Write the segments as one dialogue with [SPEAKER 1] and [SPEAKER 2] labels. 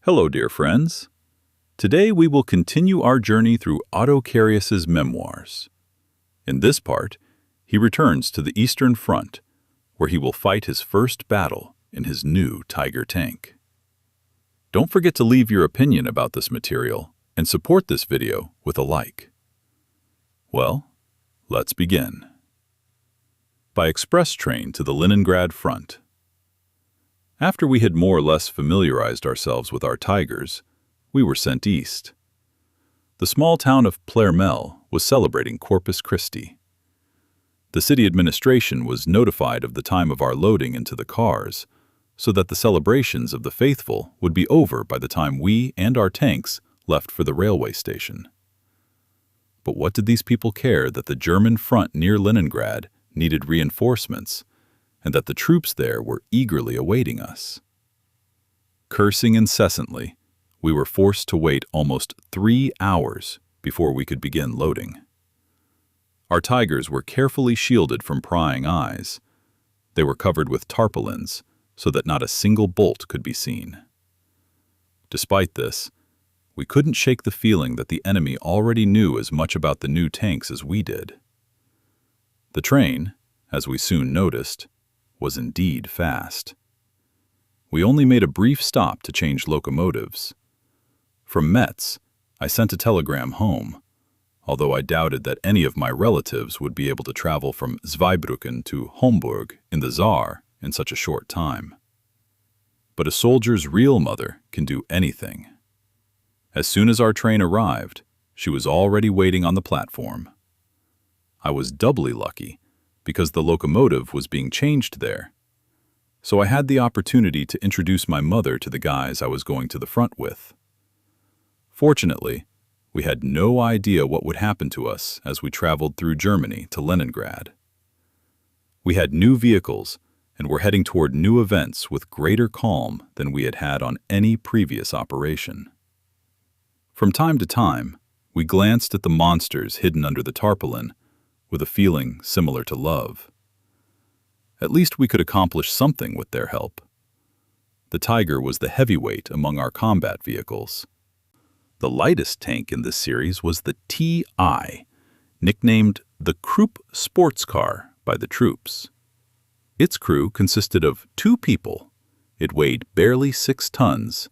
[SPEAKER 1] Hello, dear friends. Today we will continue our journey through Otto Carius's memoirs. In this part, he returns to the Eastern Front, where he will fight his first battle in his new Tiger tank. Don't forget to leave your opinion about this material and support this video with a like. Well, let's begin. By express train to the Leningrad Front. After we had more or less familiarized ourselves with our Tigers, we were sent east. The small town of Pz.VI was celebrating Corpus Christi. The city administration was notified of the time of our loading into the cars, so that the celebrations of the faithful would be over by the time we and our tanks left for the railway station. But what did these people care that the German front near Leningrad needed reinforcements, and that the troops there were eagerly awaiting us? Cursing incessantly, we were forced to wait almost 3 hours before we could begin loading. Our Tigers were carefully shielded from prying eyes. They were covered with tarpaulins so that not a single bolt could be seen. Despite this, we couldn't shake the feeling that the enemy already knew as much about the new tanks as we did. The train, as we soon noticed, was indeed fast. We only made a brief stop to change locomotives. From Metz, I sent a telegram home, although I doubted that any of my relatives would be able to travel from Zweibrücken to Homburg in the Saar in such a short time. But a soldier's real mother can do anything. As soon as our train arrived, she was already waiting on the platform. I was doubly lucky because the locomotive was being changed there, so I had the opportunity to introduce my mother to the guys I was going to the front with. Fortunately, we had no idea what would happen to us as we traveled through Germany to Leningrad. We had new vehicles and were heading toward new events with greater calm than we had had on any previous operation. From time to time, we glanced at the monsters hidden under the tarpaulin with a feeling similar to love. At least we could accomplish something with their help. The Tiger was the heavyweight among our combat vehicles. The lightest tank in this series was the Pz.VI, nicknamed the Krupp sports car by the troops. Its crew consisted of 2 people, it weighed barely 6 tons,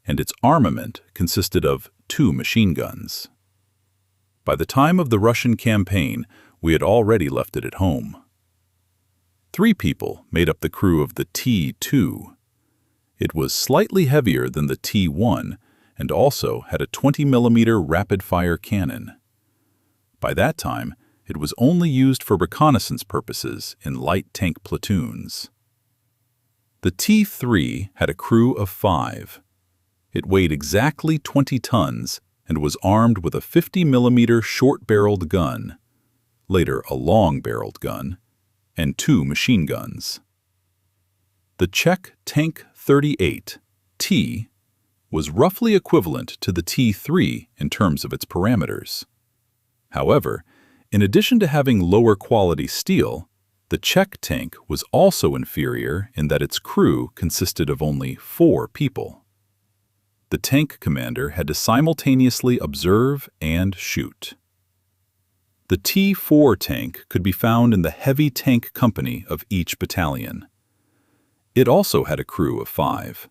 [SPEAKER 1] and its armament consisted of 2 machine guns. By the time of the Russian campaign, we had already left it at home. 3 people made up the crew of the T2. It was slightly heavier than the T1 and also had a 20mm rapid-fire cannon. By that time, it was only used for reconnaissance purposes in light tank platoons. The T3 had a crew of 5. It weighed exactly 20 tons and was armed with a 50mm short-barreled gun, later a long-barreled gun, and 2 machine guns. The Czech Tank 38, T, was roughly equivalent to the T3 in terms of its parameters. However, in addition to having lower quality steel, the Czech tank was also inferior in that its crew consisted of only 4 people. The tank commander had to simultaneously observe and shoot. The T4 tank could be found in the Heavy Tank Company of each battalion. It also had a crew of 5.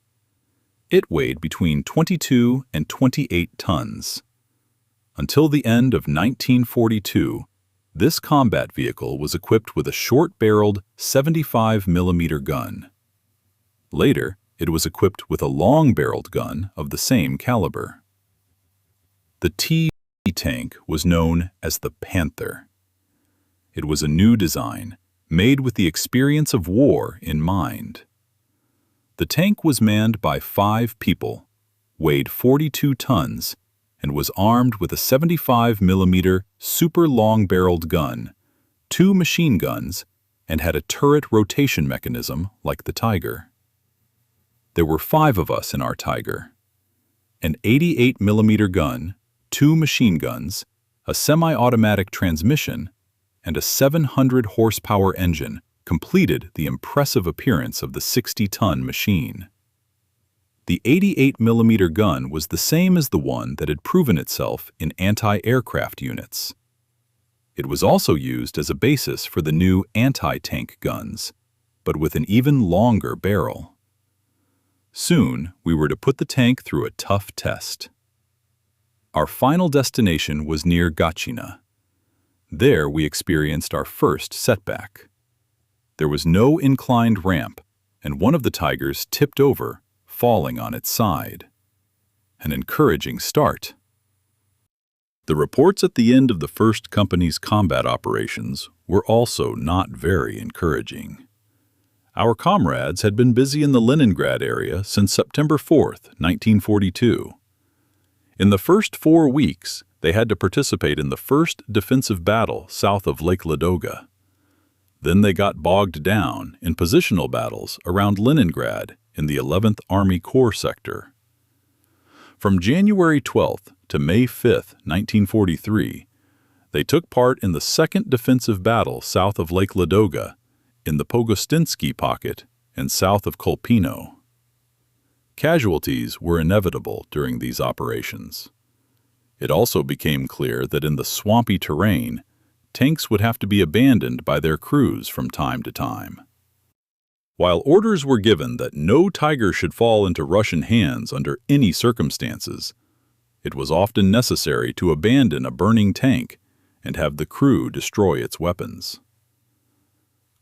[SPEAKER 1] It weighed between 22 and 28 tons. Until the end of 1942, this combat vehicle was equipped with a short-barreled 75mm gun. Later, it was equipped with a long-barreled gun of the same caliber. The T tank was known as the Panther. It was a new design, made with the experience of war in mind. The tank was manned by 5 people, weighed 42 tons, and was armed with a 75mm super long-barreled gun, 2 machine guns, and had a turret rotation mechanism like the Tiger. There were 5 of us in our Tiger: an 88mm gun, 2 machine guns, a semi-automatic transmission, and a 700-horsepower engine completed the impressive appearance of the 60-ton machine. The 88mm gun was the same as the one that had proven itself in anti-aircraft units. It was also used as a basis for the new anti-tank guns, but with an even longer barrel. Soon, we were to put the tank through a tough test. Our final destination was near Gatchina. There we experienced our first setback. There was no inclined ramp, and one of the Tigers tipped over, falling on its side. An encouraging start. The reports at the end of the first company's combat operations were also not very encouraging. Our comrades had been busy in the Leningrad area since September 4th, 1942. In the first 4 weeks, they had to participate in the first defensive battle south of Lake Ladoga. Then they got bogged down in positional battles around Leningrad in the 11th Army Corps sector. From January 12th to May 5th, 1943, they took part in the second defensive battle south of Lake Ladoga, in the Pogostinsky pocket and south of Kolpino. Casualties were inevitable during these operations. It also became clear that in the swampy terrain, tanks would have to be abandoned by their crews from time to time. While orders were given that no Tiger should fall into Russian hands under any circumstances, it was often necessary to abandon a burning tank and have the crew destroy its weapons.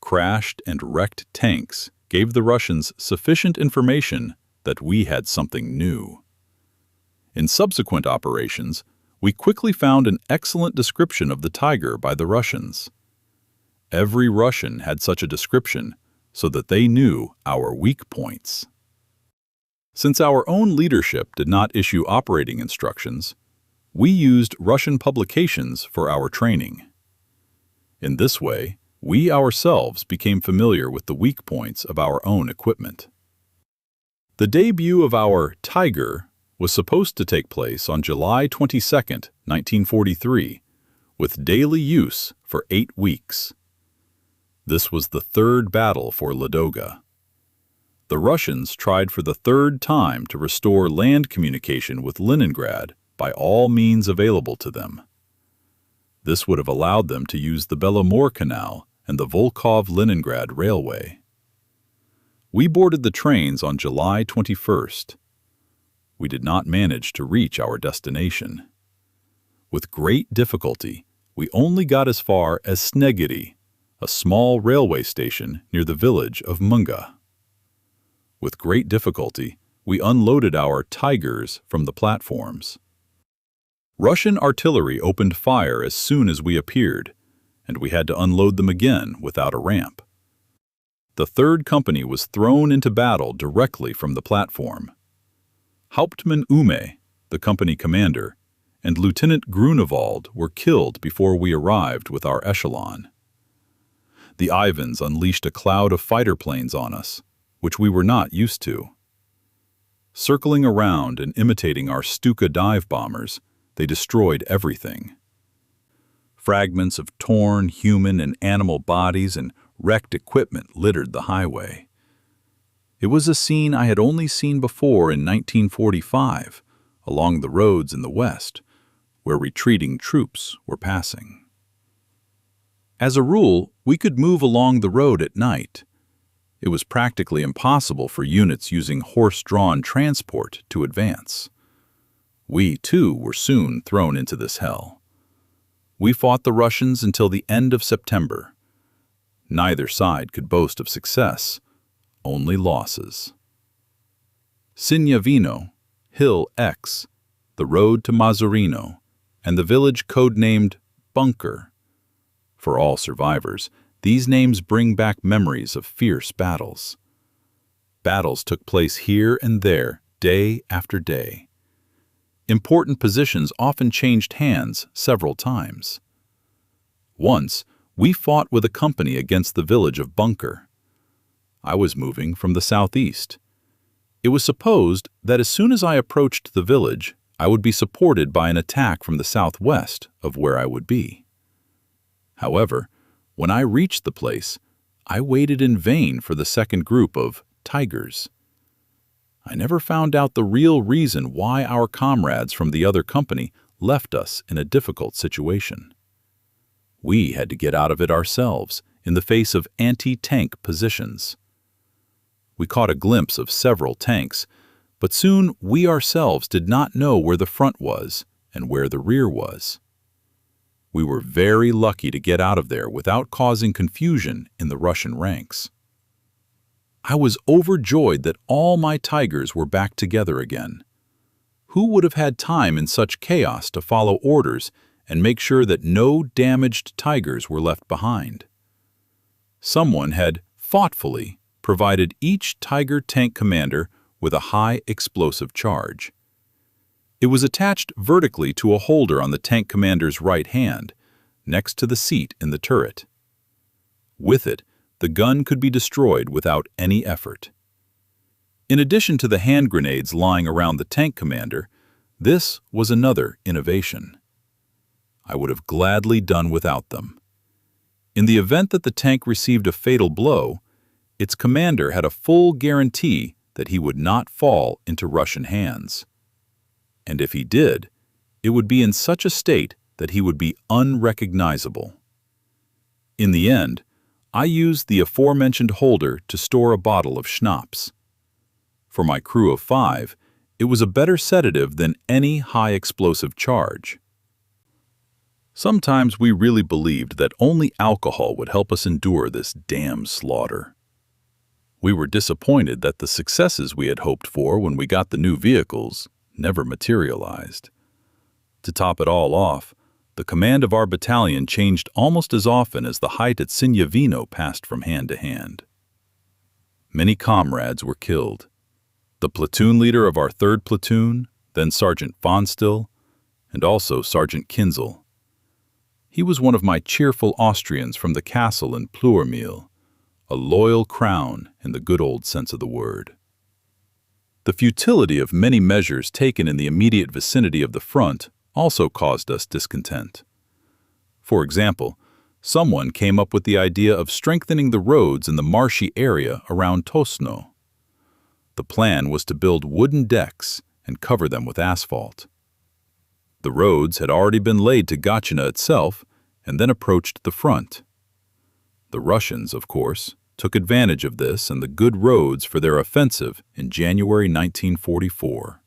[SPEAKER 1] Crashed and wrecked tanks gave the Russians sufficient information that we had something new. In subsequent operations, we quickly found an excellent description of the Tiger by the Russians. Every Russian had such a description so that they knew our weak points. Since our own leadership did not issue operating instructions, we used Russian publications for our training. In this way, we ourselves became familiar with the weak points of our own equipment. The debut of our Tiger was supposed to take place on July 22, 1943, with daily use for 8 weeks. This was the third battle for Ladoga. The Russians tried for the third time to restore land communication with Leningrad by all means available to them. This would have allowed them to use the Belomor Canal and the Volkhov-Leningrad Railway. We boarded the trains on July 21st. We did not manage to reach our destination. With great difficulty, we only got as far as Snegiri, a small railway station near the village of Munga. With great difficulty, we unloaded our Tigers from the platforms. Russian artillery opened fire as soon as we appeared, and we had to unload them again without a ramp. The third company was thrown into battle directly from the platform. Hauptmann Ume, the company commander, and Lieutenant Grunewald were killed before we arrived with our echelon. The Ivans unleashed a cloud of fighter planes on us, which we were not used to. Circling around and imitating our Stuka dive bombers, they destroyed everything. Fragments of torn human and animal bodies and wrecked equipment littered the highway. It was a scene I had only seen before in 1945, along the roads in the west, where retreating troops were passing. As a rule, we could move along the road at night. It was practically impossible for units using horse-drawn transport to advance. We, too, were soon thrown into this hell. We fought the Russians until the end of September. Neither side could boast of success, only losses. Signavino, Hill X, the road to Mazzurino, and the village codenamed Bunker. For all survivors, these names bring back memories of fierce battles. Battles took place here and there, day after day. Important positions often changed hands several times. Once, we fought with a company against the village of Bunker. I was moving from the southeast. It was supposed that as soon as I approached the village, I would be supported by an attack from the southwest of where I would be. However, when I reached the place, I waited in vain for the second group of Tigers. I never found out the real reason why our comrades from the other company left us in a difficult situation. We had to get out of it ourselves in the face of anti-tank positions. We caught a glimpse of several tanks, but soon we ourselves did not know where the front was and where the rear was. We were very lucky to get out of there without causing confusion in the Russian ranks. I was overjoyed that all my Tigers were back together again. Who would have had time in such chaos to follow orders and make sure that no damaged Tigers were left behind? Someone had thoughtfully provided each Tiger tank commander with a high explosive charge. It was attached vertically to a holder on the tank commander's right hand, next to the seat in the turret. With it, the gun could be destroyed without any effort. In addition to the hand grenades lying around the tank commander, this was another innovation. I would have gladly done without them. In the event that the tank received a fatal blow, its commander had a full guarantee that he would not fall into Russian hands. And if he did, it would be in such a state that he would be unrecognizable. In the end, I used the aforementioned holder to store a bottle of schnapps. For my crew of 5, it was a better sedative than any high-explosive charge. Sometimes we really believed that only alcohol would help us endure this damn slaughter. We were disappointed that the successes we had hoped for when we got the new vehicles never materialized. To top it all off, the command of our battalion changed almost as often as the height at Sychevka passed from hand to hand. Many comrades were killed. The platoon leader of our 3rd platoon, then Sergeant von Still, and also Sergeant Kinzel. He was one of my cheerful Austrians from the castle in Pleurmil, a loyal crown in the good old sense of the word. The futility of many measures taken in the immediate vicinity of the front also caused us discontent. For example, someone came up with the idea of strengthening the roads in the marshy area around Tosno. The plan was to build wooden decks and cover them with asphalt. The roads had already been laid to Gatchina itself and then approached the front. The Russians, of course, took advantage of this and the good roads for their offensive in January 1944.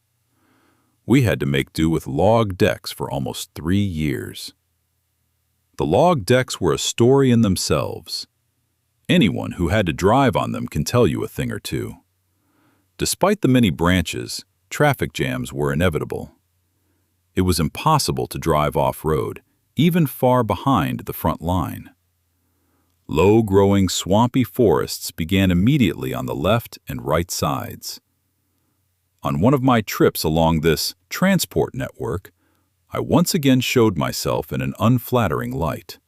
[SPEAKER 1] We had to make do with log decks for almost 3 years. The log decks were a story in themselves. Anyone who had to drive on them can tell you a thing or two. Despite the many branches, traffic jams were inevitable. It was impossible to drive off-road, even far behind the front line. Low-growing, swampy forests began immediately on the left and right sides. On one of my trips along this transport network, I once again showed myself in an unflattering light.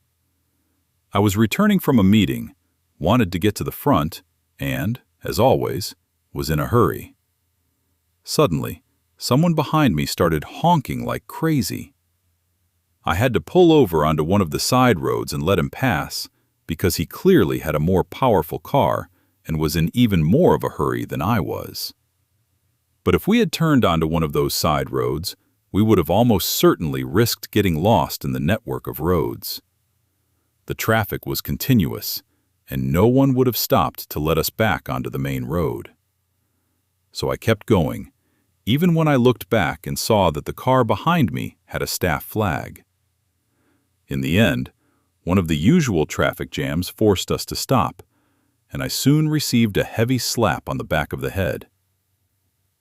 [SPEAKER 1] I was returning from a meeting, wanted to get to the front, and, as always, was in a hurry. Suddenly, someone behind me started honking like crazy. I had to pull over onto one of the side roads and let him pass, because he clearly had a more powerful car and was in even more of a hurry than I was. But if we had turned onto one of those side roads, we would have almost certainly risked getting lost in the network of roads. The traffic was continuous, and no one would have stopped to let us back onto the main road. So I kept going, even when I looked back and saw that the car behind me had a staff flag. In the end, one of the usual traffic jams forced us to stop, and I soon received a heavy slap on the back of the head.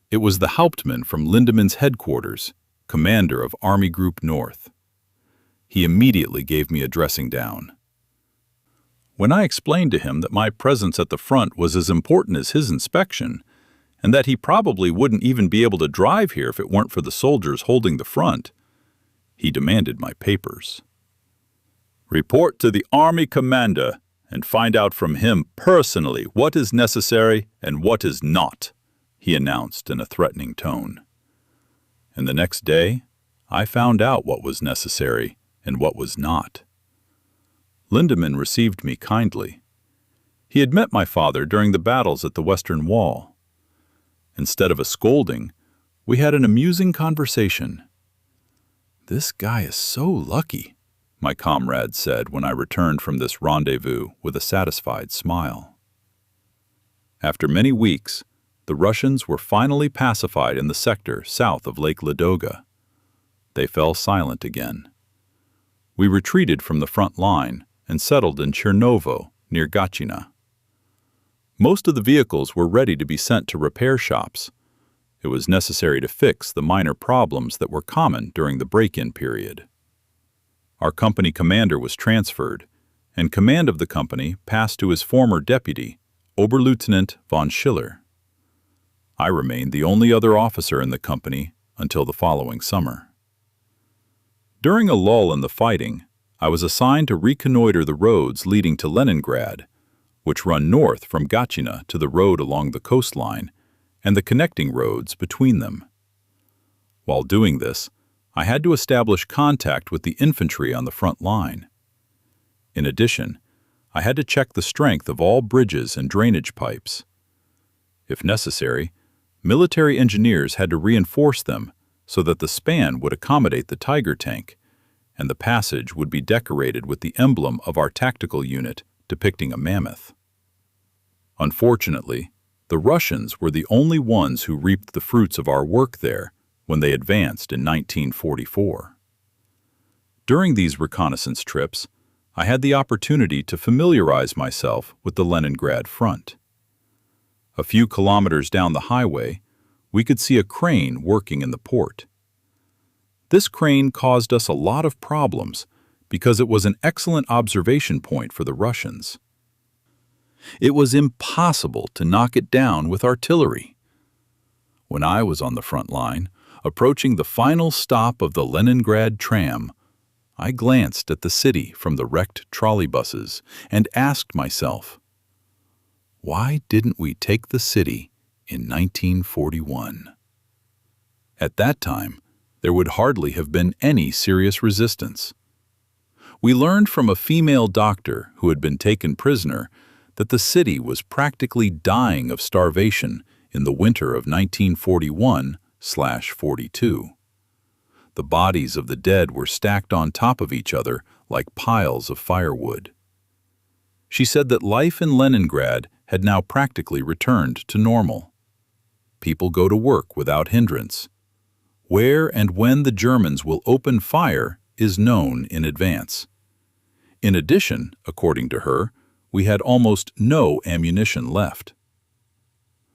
[SPEAKER 1] It was the Hauptmann from Lindemann's headquarters, commander of Army Group North. He immediately gave me a dressing down. When I explained to him that my presence at the front was as important as his inspection, and that he probably wouldn't even be able to drive here if it weren't for the soldiers holding the front, he demanded my papers. "Report to the Army Commander and find out from him personally what is necessary and what is not," he announced in a threatening tone. And the next day, I found out what was necessary and what was not. Lindemann received me kindly. He had met my father during the battles at the Western Wall. Instead of a scolding, we had an amusing conversation. "This guy is so lucky," my comrade said when I returned from this rendezvous with a satisfied smile. After many weeks, the Russians were finally pacified in the sector south of Lake Ladoga. They fell silent again. We retreated from the front line and settled in Chernovo near Gatchina. Most of the vehicles were ready to be sent to repair shops. It was necessary to fix the minor problems that were common during the break-in period. Our company commander was transferred, and command of the company passed to his former deputy, Oberleutnant von Schiller. I remained the only other officer in the company until the following summer. During a lull in the fighting, I was assigned to reconnoiter the roads leading to Leningrad, which run north from Gatchina to the road along the coastline and the connecting roads between them. While doing this, I had to establish contact with the infantry on the front line. In addition, I had to check the strength of all bridges and drainage pipes. If necessary, military engineers had to reinforce them so that the span would accommodate the Tiger tank, and the passage would be decorated with the emblem of our tactical unit depicting a mammoth. Unfortunately, the Russians were the only ones who reaped the fruits of our work there when they advanced in 1944. During these reconnaissance trips, I had the opportunity to familiarize myself with the Leningrad Front. A few kilometers down the highway, we could see a crane working in the port. This crane caused us a lot of problems because it was an excellent observation point for the Russians. It was impossible to knock it down with artillery. When I was on the front line, approaching the final stop of the Leningrad tram, I glanced at the city from the wrecked trolleybuses and asked myself, why didn't we take the city in 1941? At that time, there would hardly have been any serious resistance. We learned from a female doctor who had been taken prisoner that the city was practically dying of starvation in the winter of 1941/42. The bodies of the dead were stacked on top of each other like piles of firewood. She said that life in Leningrad had now practically returned to normal. People go to work without hindrance. Where and when the Germans will open fire is known in advance. In addition, according to her, we had almost no ammunition left.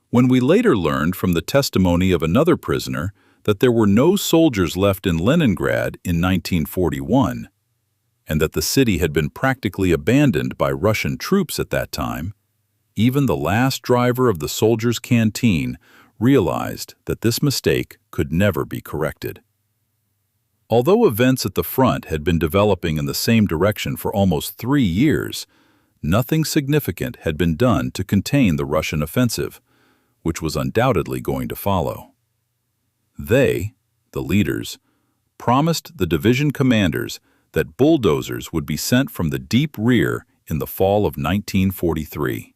[SPEAKER 1] When we later learned from the testimony of another prisoner that there were no soldiers left in Leningrad in 1941, and that the city had been practically abandoned by Russian troops at that time, even the last driver of the soldiers' canteen realized that this mistake could never be corrected. Although events at the front had been developing in the same direction for almost 3 years, nothing significant had been done to contain the Russian offensive, which was undoubtedly going to follow. They, the leaders, promised the division commanders that bulldozers would be sent from the deep rear in the fall of 1943.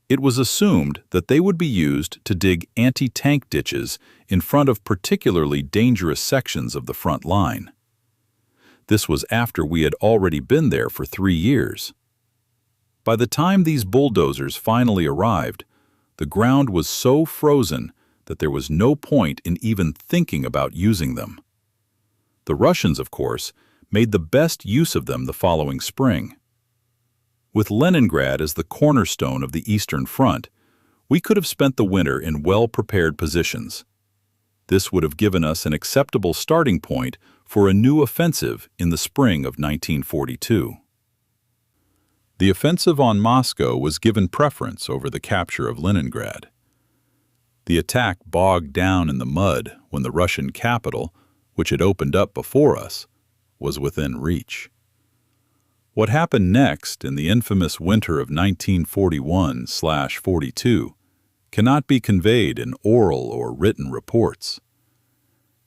[SPEAKER 1] It was assumed that they would be used to dig anti-tank ditches in front of particularly dangerous sections of the front line. This was after we had already been there for 3 years. By the time these bulldozers finally arrived, the ground was so frozen that there was no point in even thinking about using them. The Russians, of course, made the best use of them the following spring. With Leningrad as the cornerstone of the Eastern Front, we could have spent the winter in well-prepared positions. This would have given us an acceptable starting point for a new offensive in the spring of 1942. The offensive on Moscow was given preference over the capture of Leningrad. The attack bogged down in the mud when the Russian capital, which had opened up before us, was within reach. What happened next in the infamous winter of 1941/42 cannot be conveyed in oral or written reports.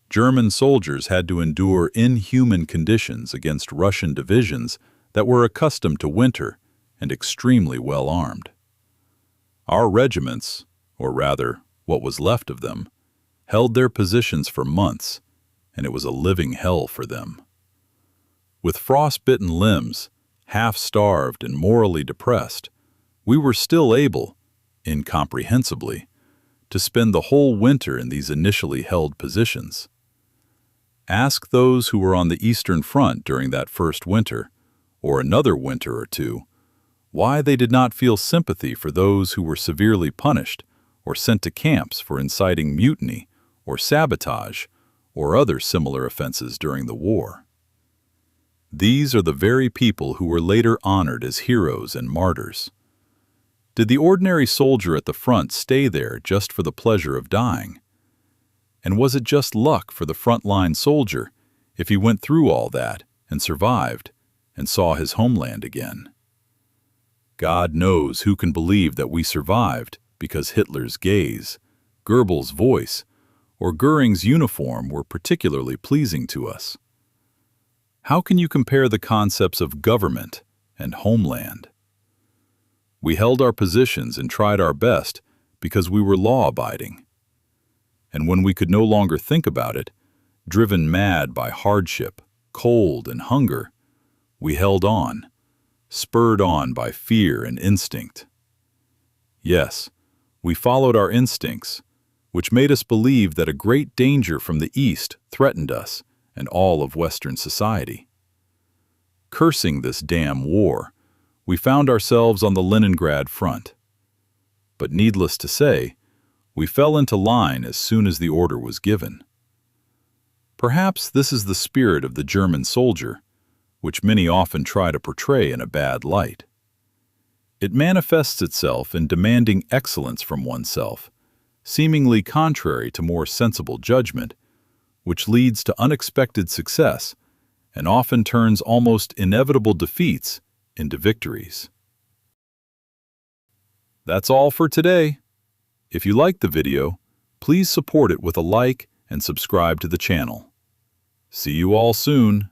[SPEAKER 1] German soldiers had to endure inhuman conditions against Russian divisions that were accustomed to winter and extremely well armed. Our regiments, or rather, what was left of them, held their positions for months, and it was a living hell for them. With frost-bitten limbs, half-starved and morally depressed, we were still able, incomprehensibly, to spend the whole winter in these initially held positions. Ask those who were on the Eastern Front during that first winter, or another winter or two, why they did not feel sympathy for those who were severely punished or sent to camps for inciting mutiny or sabotage or other similar offenses during the war. These are the very people who were later honored as heroes and martyrs. Did the ordinary soldier at the front stay there just for the pleasure of dying? And was it just luck for the frontline soldier if he went through all that and survived and saw his homeland again? God knows who can believe that we survived because Hitler's gaze, Goebbels' voice, or Goering's uniform were particularly pleasing to us. How can you compare the concepts of government and homeland? We held our positions and tried our best because we were law-abiding. And when we could no longer think about it, driven mad by hardship, cold, and hunger, we held on, spurred on by fear and instinct. Yes, we followed our instincts, which made us believe that a great danger from the East threatened us and all of Western society. Cursing this damn war, we found ourselves on the Leningrad Front. But needless to say, we fell into line as soon as the order was given. Perhaps this is the spirit of the German soldier, which many often try to portray in a bad light. It manifests itself in demanding excellence from oneself, seemingly contrary to more sensible judgment, which leads to unexpected success and often turns almost inevitable defeats into victories. That's all for today. If you liked the video, please support it with a like and subscribe to the channel. See you all soon.